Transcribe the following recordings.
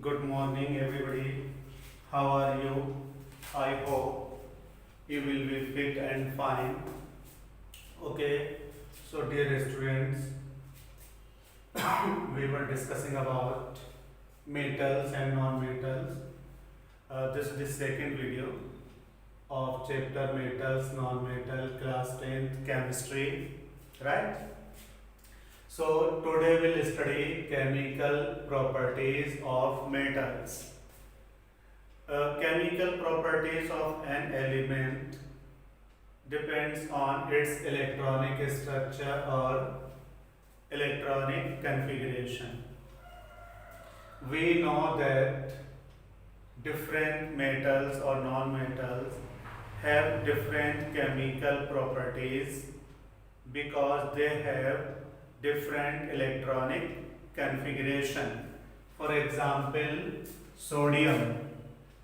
Good morning, everybody. How are you? I hope you will be fit and fine. Okay, so dear students, we were discussing about metals and non-metals. This is the second video of chapter metals, non-metal, class 10th chemistry, right? So today we'll study chemical properties of metals. Chemical properties of an element depends on its electronic structure or electronic configuration. We know that different metals or non-metals have different chemical properties because they have different electronic configuration. For example, sodium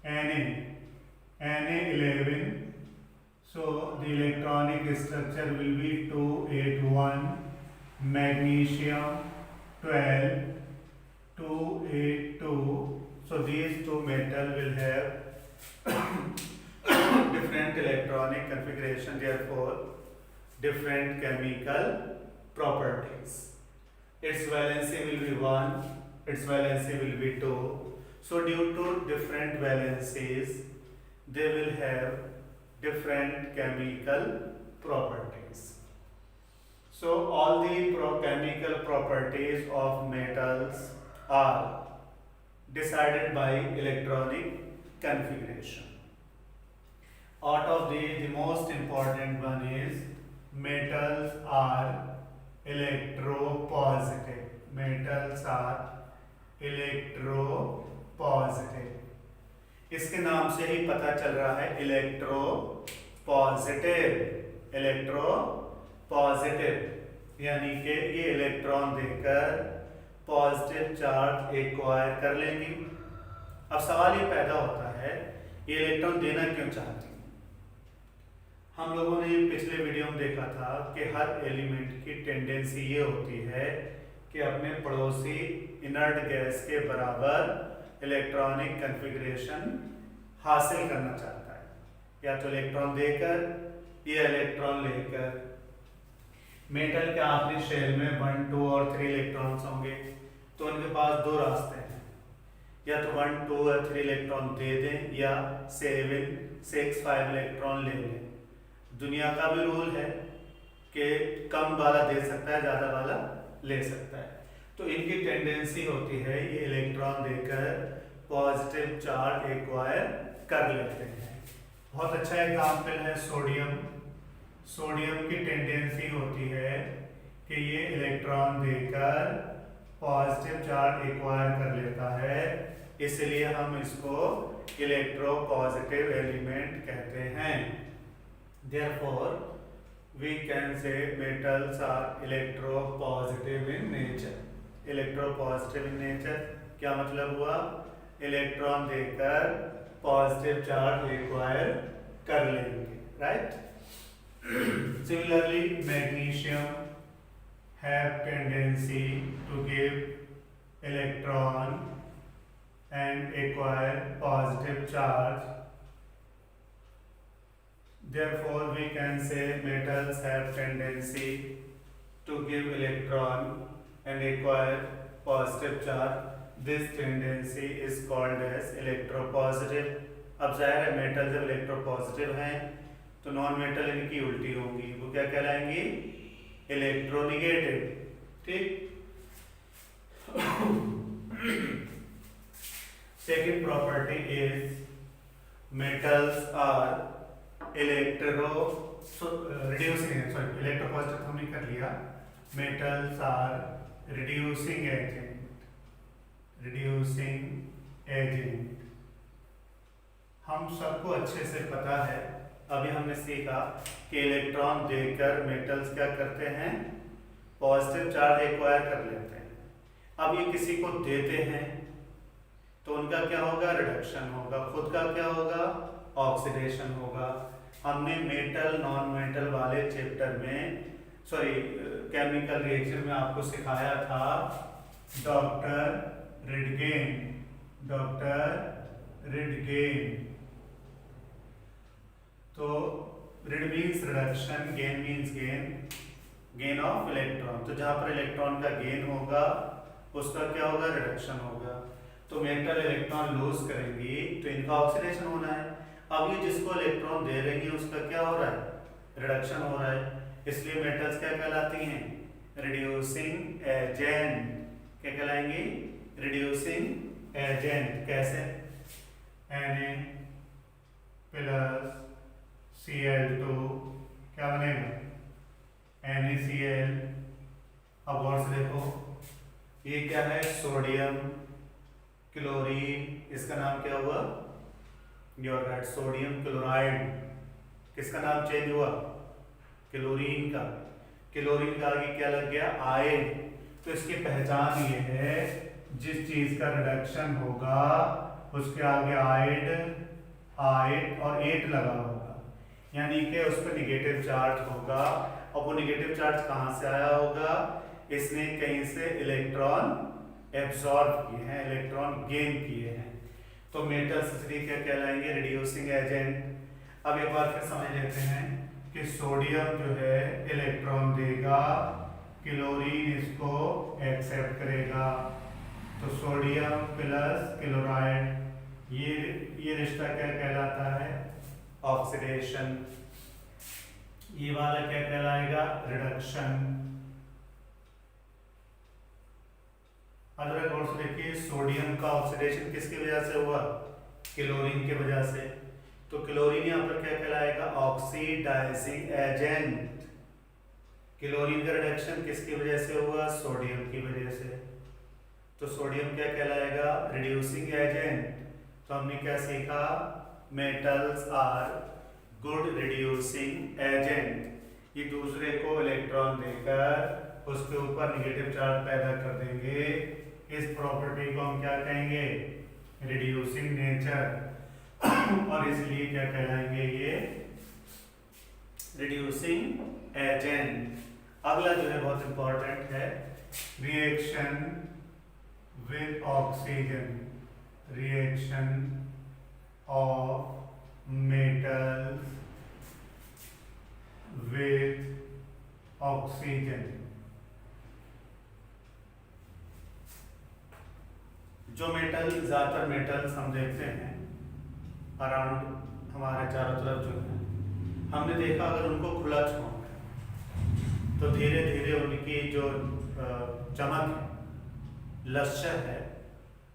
Na11, so the electronic structure will be 281, magnesium 12, 282. So these two metals will have different electronic configuration, therefore different chemical properties. Its valency will be 1, its valency will be 2. So due to different valencies, they will have different chemical properties. So all the chemical properties of metals are decided by electronic configuration. Out of these, the most important one is metals are electropositive. Metals are electropositive. इसके नाम से ही पता चल रहा है electro positive यानी कि ये इलेक्ट्रॉन देकर पॉजिटिव चार्ज एक्वायर कर लेंगी। अब सवाल ये पैदा होता है ये इलेक्ट्रॉन देना क्यों चाहती है। हम लोगों ने पिछले वीडियो में देखा था कि हर एलिमेंट की टेंडेंसी ये होती है कि अपने पड़ोसी इनर्ट गैस के बराबर इलेक्ट्रॉनिक कन्फिग्रेशन हासिल करना चाहता है, या तो इलेक्ट्रॉन देकर या इलेक्ट्रॉन लेकर। मेटल के आपने शेल में 1, 2 और 3 इलेक्ट्रॉन्स होंगे, तो उनके पास दो रास्ते हैं, या तो 1, 2 या 3 इलेक्ट्रॉन दे दें या 7, 6, 5 इलेक्ट्रॉन ले लें। दुनिया का भी रूल है कि कम वाला दे सकता है, ज़्यादा वाला ले सकता है। तो इनकी टेंडेंसी होती है ये इलेक्ट्रॉन देकर पॉजिटिव चार्ज एक्वायर कर लेते हैं। बहुत अच्छा एग्जाम्पल है सोडियम। सोडियम की टेंडेंसी होती है कि ये इलेक्ट्रॉन देकर पॉजिटिव चार्ज एक्वायर कर लेता है, इसलिए हम इसको इलेक्ट्रोपॉजिटिव एलिमेंट कहते हैं। Therefore, we can say metals are electropositive in nature. Electropositive in nature क्या मतलब हुआ? इलेक्ट्रॉन देकर पॉजिटिव चार्ज एक्वायर कर लेंगे, right? Similarly, magnesium have tendency to give electron and acquire positive charge. Therefore, we can say metals have tendency to give electron and acquire positive charge. This tendency is called as electropositive. अब जाहिर है metal जब electropositive हैं तो non metal इनकी उल्टी होंगी, वो क्या कहलाएंगी? इलेक्ट्रोनिगेटिव। ठीक। Second property is metals are electropositive हमने कर लिया। Metals are reducing agent. हम सबको अच्छे से पता है, अभी हमने सीखा कि इलेक्ट्रॉन देकर मेटल्स क्या करते हैं? पॉजिटिव चार्ज एक्वायर कर लेते हैं। अब ये किसी को देते हैं तो उनका क्या होगा? रिडक्शन होगा। खुद का क्या होगा? ऑक्सीडेशन होगा। हमने मेटल नॉन मेटल वाले चैप्टर में केमिकल रिएक्शन में आपको सिखाया था डॉक्टर रिडगेन डॉक्टर रिडगेन। तो red means reduction, gain means gain of electron. तो जहां पर इलेक्ट्रॉन का गेन होगा उसका क्या होगा, रिडक्शन होगा। तो मेटल इलेक्ट्रॉन लूज करेंगी तो इनका ऑक्सीडेशन होना है। अब ये जिसको इलेक्ट्रॉन दे रही है उसका क्या हो रहा है, रिडक्शन हो रहा है। इसलिए मेटल्स क्या कहलाती हैं, रिड्यूसिंग एजेंट। क्या कहलाएंगी, रिड्यूसिंग एजेंट। कैसे, Na प्लस Cl2 क्या बनेगा, NaCl। अब गौर से देखो ये क्या है, सोडियम क्लोरीन, इसका नाम क्या हुआ, योर राइट, सोडियम क्लोराइड। किसका नाम चेंज हुआ, क्लोरीन का। क्लोरीन का आगे क्या लग गया, आयन। तो इसकी पहचान ये है, जिस चीज का रिडक्शन होगा उसके आगे आयड और एट लगा होगा, यानी कि उस पर निगेटिव चार्ज होगा। और वो निगेटिव चार्ज कहाँ से आया होगा, इसने कहीं से इलेक्ट्रॉन एब्सॉर्ब किए हैं, इलेक्ट्रॉन गेन किए हैं। तो मेटल्स इसलिए क्या कहलाएंगे, रिड्यूसिंग एजेंट। अब एक बार फिर समझ लेते हैं कि सोडियम जो है इलेक्ट्रॉन देगा, क्लोरीन इसको एक्सेप्ट करेगा। तो सोडियम प्लस क्लोराइड, ये रिश्ता क्या कहलाता है, ऑक्सीडेशन। ये वाला क्या कहलाएगा, रिडक्शन। अगर गौर से देखिए, सोडियम का ऑक्सीडेशन किसकी वजह से हुआ, क्लोरीन की वजह से। तो क्लोरीन यहाँ पर क्या कहलाएगा, ऑक्सीडाइजिंग एजेंट। क्लोरीन का रिडक्शन किसकी वजह से हुआ, सोडियम की वजह से। तो सोडियम क्या कहलाएगा, रिड्यूसिंग एजेंट। तो हमने क्या सीखा, metals are good reducing agent. ये दूसरे को इलेक्ट्रॉन देकर उसके ऊपर निगेटिव चार्ज पैदा कर देंगे। इस प्रॉपर्टी को हम क्या कहेंगे, रिड्यूसिंग नेचर। और इसलिए क्या कहलाएंगे, ये रिड्यूसिंग एजेंट। अगला जो है बहुत इंपॉर्टेंट है, reaction with oxygen. Reaction of metals with oxygen. जो मेटल, ज्यादातर मेटल्स हम देखते हैं अराउंड हमारे चारों तरफ जो है, हमने देखा अगर उनको खुला छोड़ तो धीरे धीरे उनकी जो चमक है, लस्टर है,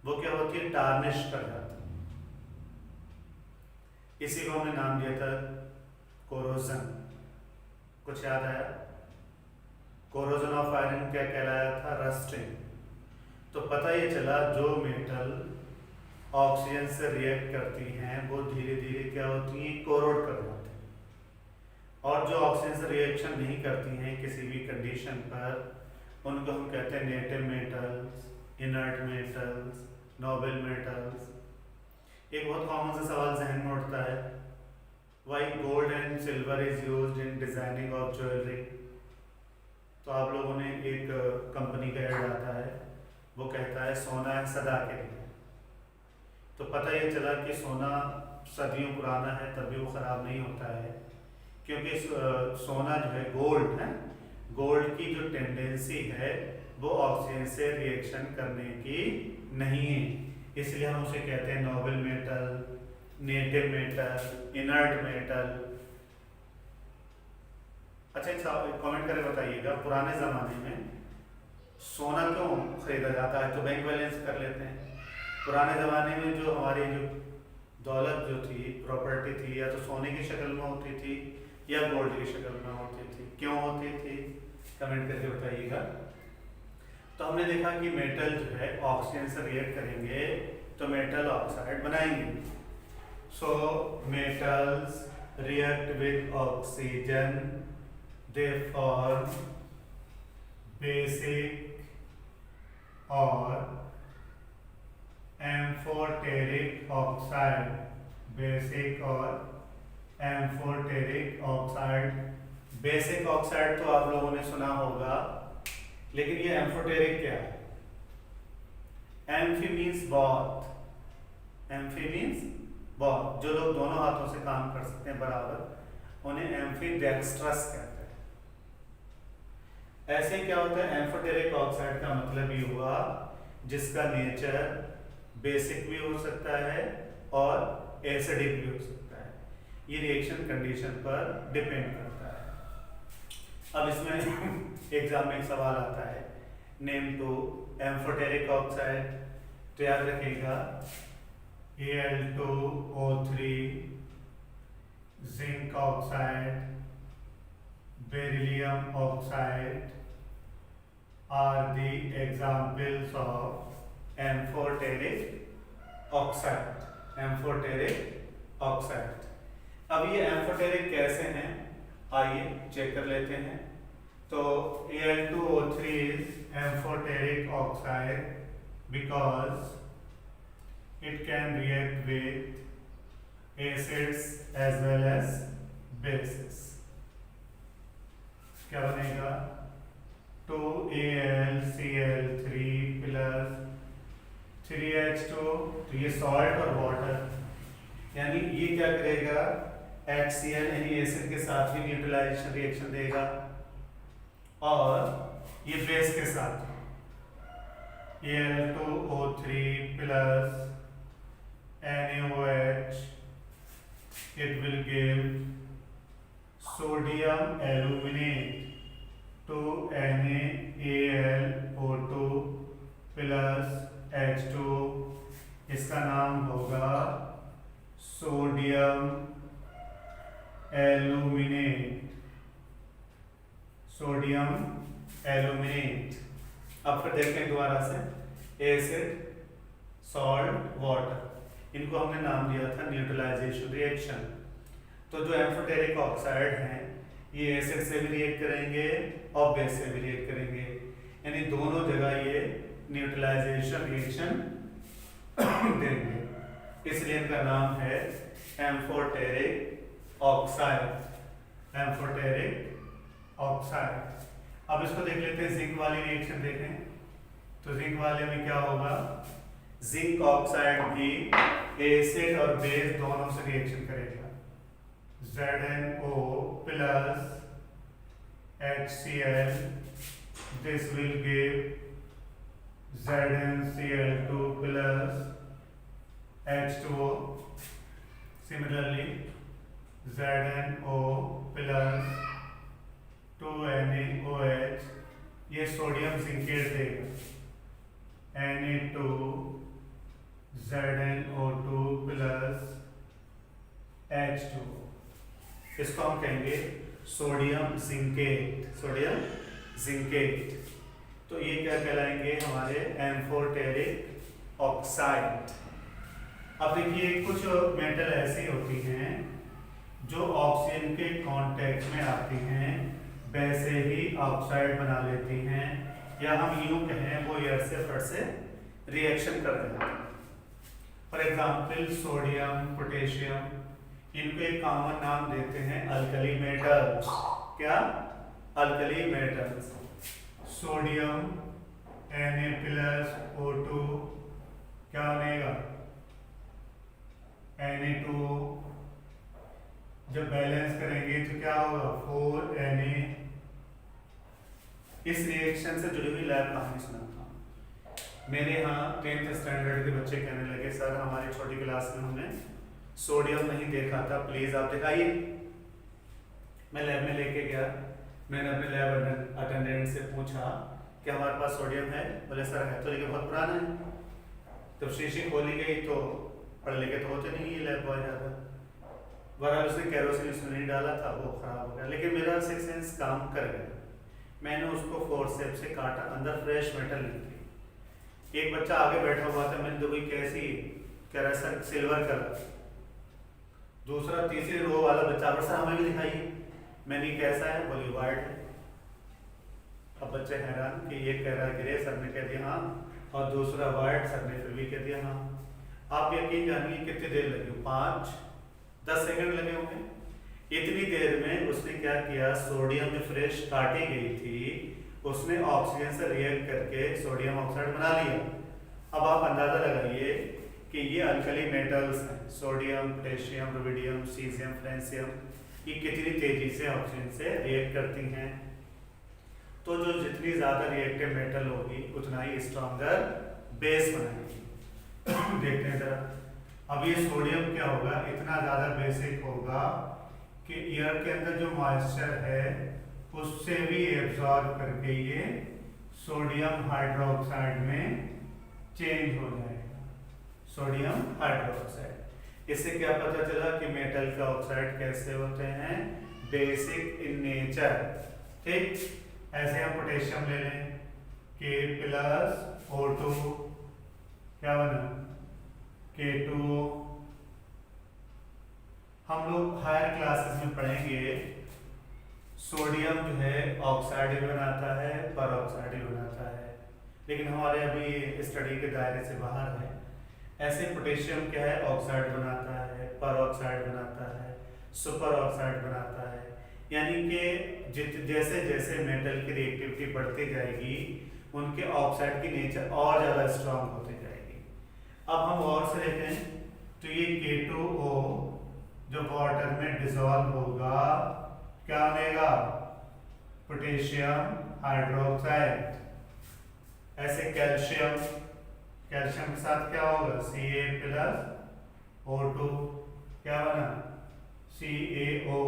वो क्या होती है, टार्निश कर जाती है। इसी को हमने नाम दिया था कोरोजन। कुछ याद आया, कोरोजन ऑफ आयरन क्या कहलाया था, रस्टिंग। तो पता ये चला जो मेटल ऑक्सीजन से रिएक्ट करती हैं वो धीरे धीरे क्या होती हैं, कोरोड कर जाती हैं। और जो ऑक्सीजन से रिएक्शन नहीं करती हैं किसी भी कंडीशन पर, उनको हम कहते हैं native metals, inert metals, noble metals. एक बहुत कॉमन सा सवाल जहन में उठता है, why gold and silver is used in designing of jewellery. तो आप लोगों ने एक कंपनी का ऐड आता है, वो कहता है सोना है सदा के लिए। तो पता ये चला कि सोना सदियों पुराना है तब भी वो ख़राब नहीं होता है, क्योंकि सोना जो है गोल्ड है, गोल्ड की जो टेंडेंसी है वो ऑक्सीजन से रिएक्शन करने की नहीं है। इसलिए हम उसे कहते हैं Nobel metal, native metal, inert metal. अच्छा, एक कमेंट करके बताइएगा, पुराने ज़माने में सोना क्यों खरीदा जाता है, तो बैंक बैलेंस कर लेते हैं। पुराने ज़माने में जो हमारी जो दौलत जो थी, प्रॉपर्टी थी, या तो सोने की शक्ल में होती थी या गोल्ड की शक्ल में होती थी। क्यों होती थी, कमेंट करके बताइएगा। तो हमने देखा कि मेटल जो है ऑक्सीजन से रिएक्ट करेंगे तो मेटल ऑक्साइड बनाएंगे। So metals react with oxygen, they form basic और एम्फोटेरिक ऑक्साइड। बेसिक और एम्फोटेरिक ऑक्साइड। बेसिक ऑक्साइड तो आप लोगों ने सुना होगा, लेकिन ये एम्फोटेरिक क्या है, एम्फी मीन्स बहुत, एम्फी मीन्स बॉल। जो लोग दोनों हाथों से काम कर सकते हैं बराबर उन्हें एम्फीडेक्स्ट्रस कहते हैं। ऐसे क्या होता है, एम्फोटेरिक ऑक्साइड का मतलब ये हुआ जिसका नेचर बेसिक भी हो सकता है और एसिडिक भी हो सकता है। ये रिएक्शन कंडीशन पर डिपेंड करता है। अब इसमें एग्जाम में एक सवाल आता है, नेम टू एम्फोटेरिक ऑक्साइड। तो याद रखिएगा Al2O3, zinc oxide, beryllium oxide are the examples of amphoteric oxide. Amphoteric oxide. अब ये एम्फोटेरिक कैसे हैं, आइए चेक कर लेते हैं। तो Al2O3 is amphoteric oxide because it can react with acids as well as bases. क्या बनेगा 2AlCl3 प्लस 3H2, तो ये सॉल्ट और वाटर, यानी ये क्या करेगा HCl यानी एसिड के साथ भी न्यूट्रलाइजेशन रिएक्शन देगा और ये बेस के साथ Al2O3 plus NaOH, it will give sodium aluminate to NaAlO2 plus H2, इसका नाम होगा सोडियम एल्यूमिनेट। Sodium aluminate. अब फिर देखें दोबारा से, एसिड, सॉल्ट, वाटर, इनको हमने नाम दिया था न्यूट्रलाइजेशन रिएक्शन। तो जो एम्फोटेरिक ऑक्साइड हैं ये एसिड से भी रिएक्ट करेंगे और बेस से भी रिएक्ट करेंगे, यानी दोनों जगह ये न्यूट्रलाइजेशन रिएक्शन देंगे, इसलिए इनका नाम है एम्फोटेरिक ऑक्साइड। Amphoteric oxide. अब इसको देख लेते हैं, जिंक वाली रिएक्शन देखें। तो जिंक वाले में क्या होगा, जिंक ऑक्साइड भी एसिड और बेस दोनों से रिएक्शन करेगा। ZnO plus HCl, this will give ZnCl2 plus H2O. Similarly, ZnO plus 2NaOH, ये सोडियम जिंकेट देगा। Na2 ZnO2 plus H2O, इसको हम कहेंगे सोडियम जिंकेट। Sodium zincate. तो ये क्या कहलाएंगे हमारे एम्फोटेरिक ऑक्साइड। अब देखिए कुछ मेटल ऐसी होती हैं जो ऑक्सीजन के कांटेक्ट में आती हैं, वैसे ही ऑक्साइड बना लेती हैं, या हम यूं कहें वो एयर से फट से रिएक्शन कर रहे हैं। फॉर एग्जाम्पल सोडियम, पोटेशियम, इनको एक कॉमन नाम देते हैं अल्कली मेटल्स। क्या? Alkali metals. सोडियम Na+O2 क्या बनेगा? Na2। जब बैलेंस करेंगे तो क्या होगा? 4Na। इस रिएक्शन से जुड़ी हुई लैब कहानी सुनाता हूँ। मेरे यहाँ 10th स्टैंडर्ड के बच्चे कहने लगे, सर हमारी छोटी क्लास में हमने सोडियम नहीं देखा था, प्लीज आप दिखाइए। मैं लैब में लेके गया, मैंने अपने लैब अटेंडेंट से पूछा कि हमारे पास सोडियम है? बोले सर है तो, लेकिन बहुत पुराना है। तो शीशी खोली गई तो पढ़ लिखे तो होते नहीं ये लैब बहुत ज़्यादा। बहरहाल उसने कैरोसिन उसमें नहीं डाला था, वो खराब हो गया, लेकिन मेरा सिक्स सेंस काम कर गया। मैंने उसको फोर्सेप से काटा, अंदर फ्रेश मेटल नहीं थी। एक बच्चा आगे बैठा हुआ था, मैंने देखी कैसी, कह रहा सर सिल्वर कलर। दूसरा तीसरी रो वाला बच्चा, पर सर हमें भी दिखाइए। मैंने कैसा है? बोली वाइट है। अब बच्चे हैरान कि ये कह रहा है ग्रे, सर ने कह दिया हाँ, और दूसरा वाइट, सर ने फिर भी कह दिया हाँ। आप यकीन जानिए कितनी देर लगी? 5-10 सेकंड लगे होंगे। इतनी देर में उसने क्या किया, सोडियम जो फ्रेश काटी गई थी उसने ऑक्सीजन से रिएक्ट करके सोडियम ऑक्साइड बना लिया। अब आप अंदाजा लगाइए कि ये अल्कली मेटल्स हैं, sodium, potassium, rubidium, caesium, francium, ये कितनी तेजी से ऑक्सीजन से रिएक्ट करती हैं। तो जो जितनी ज़्यादा रिएक्टिव मेटल होगी उतना ही स्ट्रॉन्गर बेस बनाएगी। देखते हैं जरा, अब ये सोडियम क्या होगा, इतना ज़्यादा बेसिक होगा कि एयर के अंदर जो मॉइस्चर है उससे भी एब्जॉर्ब करके ये सोडियम हाइड्रोक्साइड में चेंज हो जाएगा, सोडियम हाइड्रोक्साइड। इससे क्या पता चला कि मेटल के ऑक्साइड कैसे होते हैं, बेसिक इन नेचर। ठीक, ऐसे हम पोटेशियम ले लें, K+O2 क्या बना, K2O। हम लोग हायर क्लासेस में पढ़ेंगे सोडियम जो है ऑक्साइड भी बनाता है, पर ऑक्साइड भी बनाता है, लेकिन हमारे अभी स्टडी के दायरे से बाहर है। ऐसे पोटेशियम क्या है, ऑक्साइड बनाता है, पर ऑक्साइड बनाता है, सुपर ऑक्साइड बनाता है। यानी कि जैसे जैसे मेटल की रिएक्टिविटी बढ़ती जाएगी उनके ऑक्साइड की नेचर और ज़्यादा स्ट्रांग होती जाएगी। अब हम और से देखें तो ये K2O जो वाटर में डिसॉल्व होगा क्या बनेगा, पोटेशियम हाइड्रोक्साइड। ऐसे कैल्शियम, कैल्शियम के साथ क्या होगा, Ca+O2 क्या बना, CaO।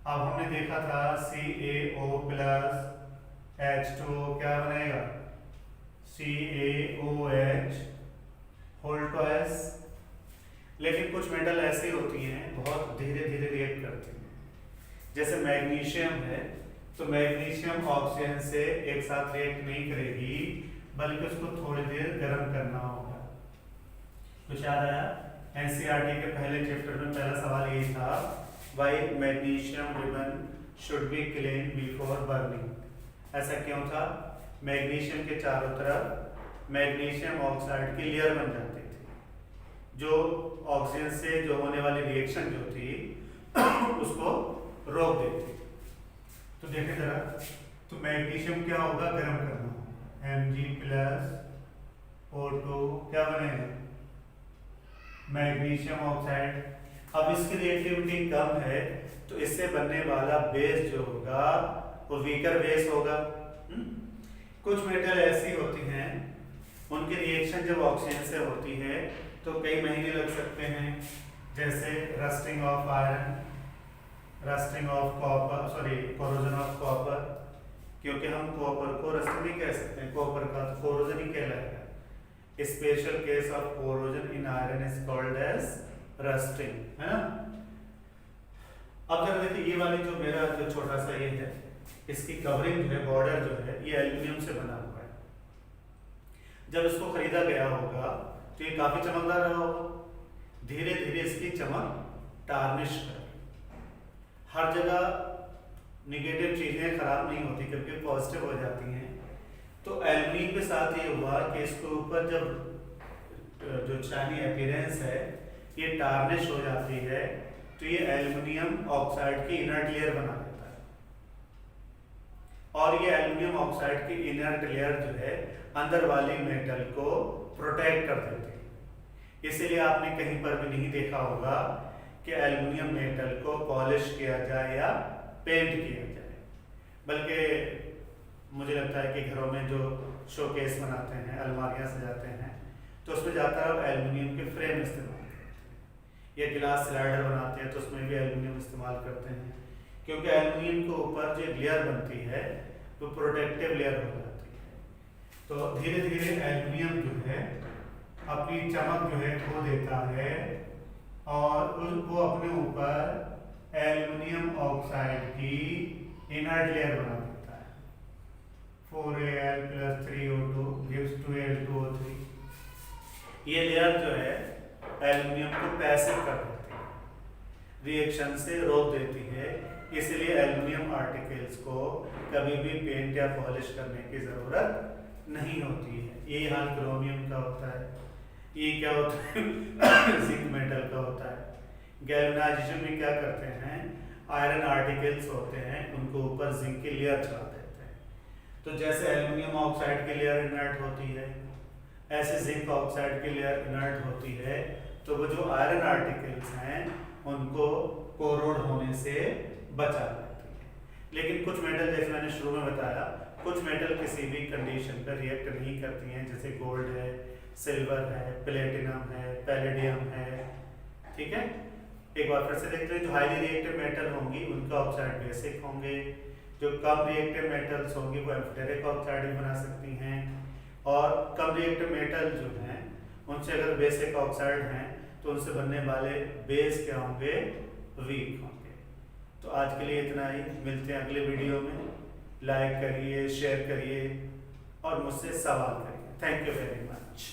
अब हमने देखा था CaO+ H2O क्या बनेगा, CaOH होल टॉयस। लेकिन कुछ मेटल ऐसी होती हैं बहुत धीरे धीरे रिएक्ट करती हैं, जैसे मैग्नीशियम है, तो मैग्नीशियम ऑक्सीजन से एक साथ रिएक्ट नहीं करेगी बल्कि उसको थोड़ी देर गर्म करना होगा। कुछ याद आया, एनसीईआरटी के पहले चैप्टर में पहला सवाल यही था, why magnesium ribbon should be clean before burning. ऐसा क्यों था, मैग्नीशियम के चारों तरफ मैग्नीशियम ऑक्साइड की लेयर बन जाती थी, जो ऑक्सीजन से जो होने वाली रिएक्शन जो थी उसको रोक देती। तो देखें जरा, तो मैग्नीशियम क्या होगा, गर्म करना होगा, Mg+O2 क्या बनेगा, मैग्नीशियम ऑक्साइड। अब इसकी रिएक्टिविटी कम है तो इससे बनने वाला बेस जो होगा वो वीकर बेस होगा। कुछ मेटल ऐसी होती हैं उनकी रिएक्शन जब ऑक्सीजन से होती है तो कई महीने लग सकते हैं, जैसे rusting of iron, rusting of copper, sorry corrosion of copper, क्योंकि हम कॉपर को रस्ट नहीं कह सकते हैं, कॉपर का तो कोरोजन ही कहलाएगा। Special case of corrosion in iron is called as rusting, है ना। अब जरा देखिए, ये वाली जो मेरा जो छोटा सा ये है, इसकी कवरिंग जो है, बॉर्डर जो है, ये एल्यूमिनियम से बना हुआ है। जब इसको खरीदा गया होगा तो ये काफी चमकदार रहा होगा, धीरे धीरे इसकी चमक टार्निश कर, हर जगह निगेटिव चीजें खराब नहीं होती क्योंकि पॉजिटिव हो जाती हैं। तो एल्यूमिनियम के साथ ये हुआ कि इसके ऊपर जब जो शाइनी अपीयरेंस है ये टार्निश हो जाती है, तो ये एल्युमिनियम ऑक्साइड की इनर्ट लेयर बना देता है, और ये एल्युमिनियम ऑक्साइड की इनर्ट लेयर जो है अंदर वाली मेटल को प्रोटेक्ट कर देती है। इसीलिए आपने कहीं पर भी नहीं देखा होगा कि एल्युमिनियम मेटल को पॉलिश किया जाए या पेंट किया जाए, बल्कि मुझे लगता है कि घरों में जो शोकेस बनाते हैं, अलमारियां सजाते हैं, तो उसमें ज़्यादातर एल्युमिनियम के फ्रेम इस्तेमाल या गिलास स्लाइडर बनाते हैं तो उसमें भी एल्युमिनियम इस्तेमाल करते हैं, क्योंकि एल्युमिनियम के ऊपर जो लेयर बनती है वो प्रोटेक्टिव लेयर हो जाती है। तो धीरे धीरे एल्युमिनियम जो है अपनी चमक जो है खो देता है और उसको अपने ऊपर एल्युमिनियम ऑक्साइड की इनर्ट लेयर बना देता है। 4Al+3O2 gives 2Al2O3। ये लेयर जो है एल्युमिनियम को पैसिव कर देती है, रिएक्शन से रोक देती है, इसलिए एल्युमिनियम आर्टिकल्स को कभी भी पेंट या पॉलिश करने की ज़रूरत नहीं होती है। ये हाल क्रोमियम का होता है, ये क्या होता है जिंक मेटल का होता है। गैल्वेनाइजेशन में क्या करते हैं, आयरन आर्टिकल्स होते हैं उनको ऊपर जिंक की लेयर चढ़ा देते हैं, तो जैसे एल्युमिनियम ऑक्साइड की लेयर इनर्ट होती है ऐसे जिंक ऑक्साइड की लेयर इनर्ट होती है तो वो जो आयरन आर्टिकल्स हैं उनको कोरोड होने से बचा लेती है। लेकिन कुछ मेटल, जैसे मैंने शुरू में बताया, कुछ मेटल किसी भी कंडीशन पर रिएक्ट नहीं करती हैं, जैसे गोल्ड है, सिल्वर है, प्लेटिनम है, पैलेडियम है। ठीक है, एक बार फिर से देखते हैं। जो हाईली रिएक्टिव मेटल होंगी उनका ऑक्साइड बेसिक होंगे, जो कम रिएक्टिव मेटल्स होंगी वो एम्फिटेरिक ऑक्साइड भी बना सकती हैं, और कम रिएक्टिव मेटल जो हैं उनसे अगर बेसिक ऑक्साइड हैं तो उनसे बनने वाले बेस क्या होंगे, वीक होंगे। तो आज के लिए इतना ही, मिलते हैं अगले वीडियो में। लाइक करिए, शेयर करिए और मुझसे सवाल करिए। Thank you very much.